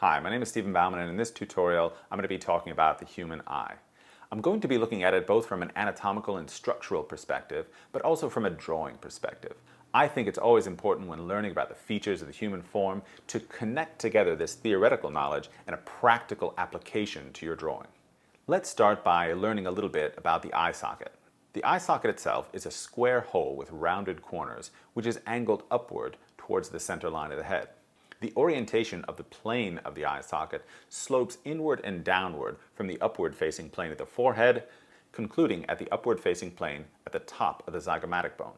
Hi, my name is Stephen Bauman, and in this tutorial I'm going to be talking about the human eye. I'm going to be looking at it both from an anatomical and structural perspective, but also from a drawing perspective. I think it's always important when learning about the features of the human form to connect together this theoretical knowledge and a practical application to your drawing. Let's start by learning a little bit about the eye socket. The eye socket itself is a square hole with rounded corners, which is angled upward towards the center line of the head. The orientation of the plane of the eye socket slopes inward and downward from the upward-facing plane at the forehead, concluding at the upward-facing plane at the top of the zygomatic bone.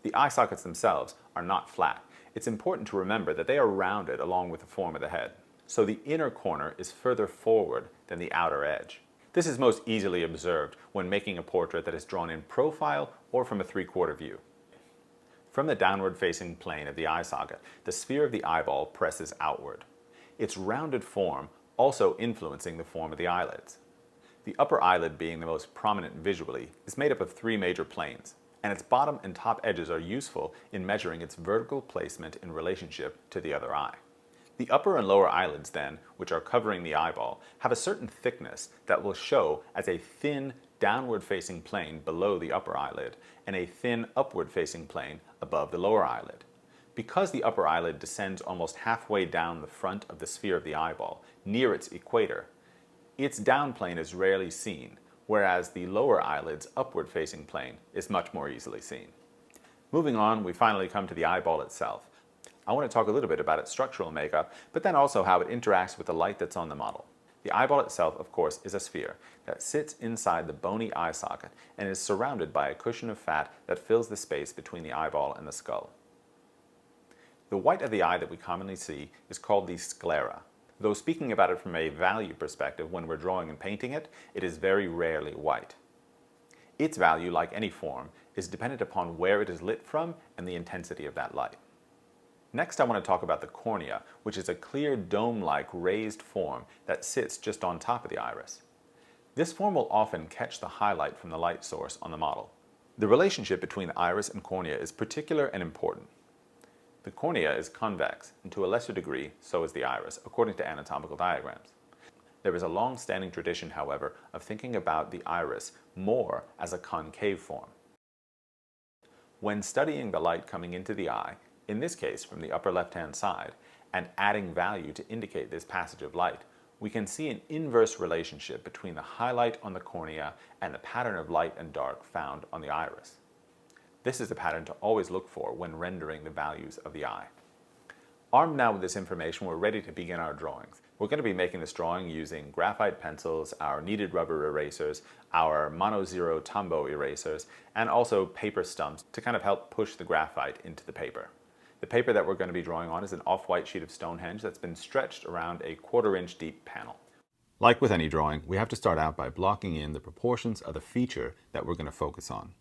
The eye sockets themselves are not flat. It's important to remember that they are rounded along with the form of the head. So the inner corner is further forward than the outer edge. This is most easily observed when making a portrait that is drawn in profile or from a three-quarter view. From the downward-facing plane of the eye socket, the sphere of the eyeball presses outward, its rounded form also influencing the form of the eyelids. The upper eyelid, being the most prominent visually, is made up of three major planes, and its bottom and top edges are useful in measuring its vertical placement in relationship to the other eye. The upper and lower eyelids then, which are covering the eyeball, have a certain thickness that will show as a thin downward-facing plane below the upper eyelid and a thin upward-facing plane above the lower eyelid. Because the upper eyelid descends almost halfway down the front of the sphere of the eyeball, near its equator, its down plane is rarely seen, whereas the lower eyelid's upward-facing plane is much more easily seen. Moving on, we finally come to the eyeball itself. I want to talk a little bit about its structural makeup, but then also how it interacts with the light that's on the model. The eyeball itself, of course, is a sphere that sits inside the bony eye socket and is surrounded by a cushion of fat that fills the space between the eyeball and the skull. The white of the eye that we commonly see is called the sclera. Though speaking about it from a value perspective, when we're drawing and painting it, it is very rarely white. Its value, like any form, is dependent upon where it is lit from and the intensity of that light. Next, I want to talk about the cornea, which is a clear dome-like raised form that sits just on top of the iris. This form will often catch the highlight from the light source on the model. The relationship between the iris and cornea is particular and important. The cornea is convex, and to a lesser degree, so is the iris, according to anatomical diagrams. There is a long-standing tradition, however, of thinking about the iris more as a concave form. When studying the light coming into the eye, in this case from the upper left-hand side, and adding value to indicate this passage of light, we can see an inverse relationship between the highlight on the cornea and the pattern of light and dark found on the iris. This is a pattern to always look for when rendering the values of the eye. Armed now with this information, we're ready to begin our drawings. We're going to be making this drawing using graphite pencils, our kneaded rubber erasers, our Mono Zero Tombow erasers, and also paper stumps to kind of help push the graphite into the paper. The paper that we're going to be drawing on is an off-white sheet of Stonehenge that's been stretched around a 1/4 inch deep panel. Like with any drawing, we have to start out by blocking in the proportions of the feature that we're going to focus on.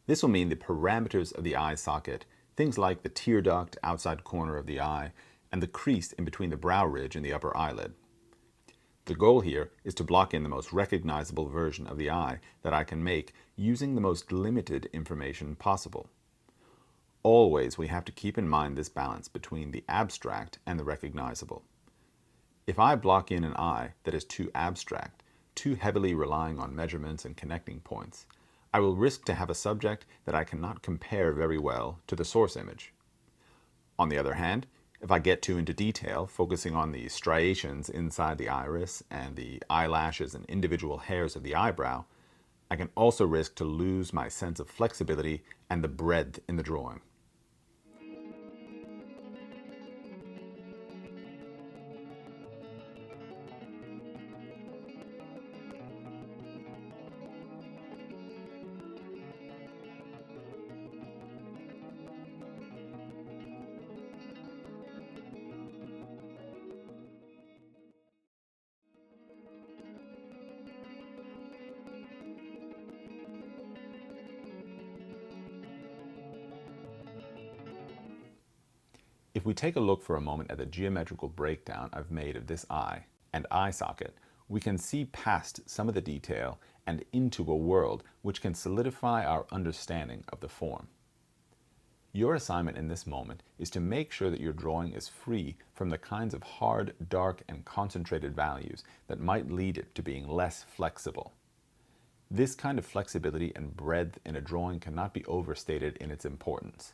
This will mean the parameters of the eye socket, things like the tear duct outside corner of the eye and the crease in between the brow ridge and the upper eyelid. The goal here is to block in the most recognizable version of the eye that I can make using the most limited information possible. Always we have to keep in mind this balance between the abstract and the recognizable. If I block in an eye that is too abstract, too heavily relying on measurements and connecting points, I will risk to have a subject that I cannot compare very well to the source image. On the other hand, if I get too into detail, focusing on the striations inside the iris and the eyelashes and individual hairs of the eyebrow, I can also risk to lose my sense of flexibility and the breadth in the drawing. If we take a look for a moment at the geometrical breakdown I've made of this eye and eye socket, we can see past some of the detail and into a world which can solidify our understanding of the form. Your assignment in this moment is to make sure that your drawing is free from the kinds of hard, dark, and concentrated values that might lead it to being less flexible. This kind of flexibility and breadth in a drawing cannot be overstated in its importance.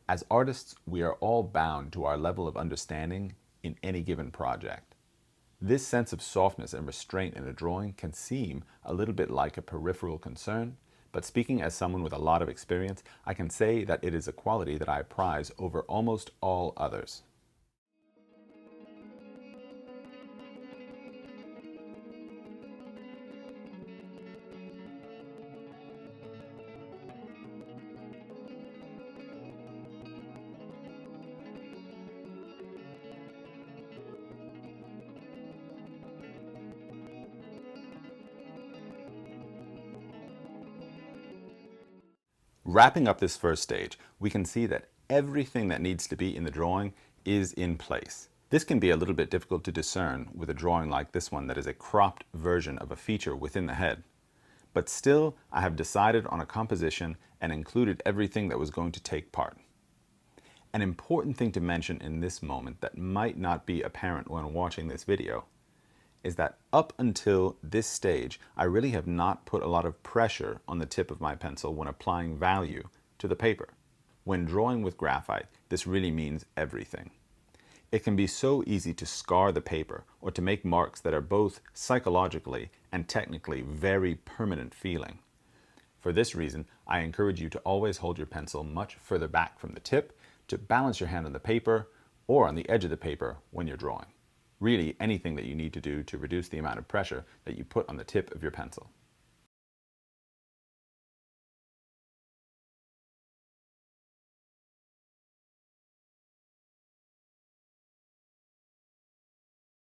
As artists, we are all bound to our level of understanding in any given project. This sense of softness and restraint in a drawing can seem a little bit like a peripheral concern, but speaking as someone with a lot of experience, I can say that it is a quality that I prize over almost all others. Wrapping up this first stage, we can see that everything that needs to be in the drawing is in place. This can be a little bit difficult to discern with a drawing like this one that is a cropped version of a feature within the head. But still, I have decided on a composition and included everything that was going to take part. An important thing to mention in this moment that might not be apparent when watching this video is that up until this stage, I really have not put a lot of pressure on the tip of my pencil when applying value to the paper. When drawing with graphite, this really means everything. It can be so easy to scar the paper or to make marks that are both psychologically and technically very permanent feeling. For this reason, I encourage you to always hold your pencil much further back from the tip to balance your hand on the paper or on the edge of the paper when you're drawing. Really, anything that you need to do to reduce the amount of pressure that you put on the tip of your pencil.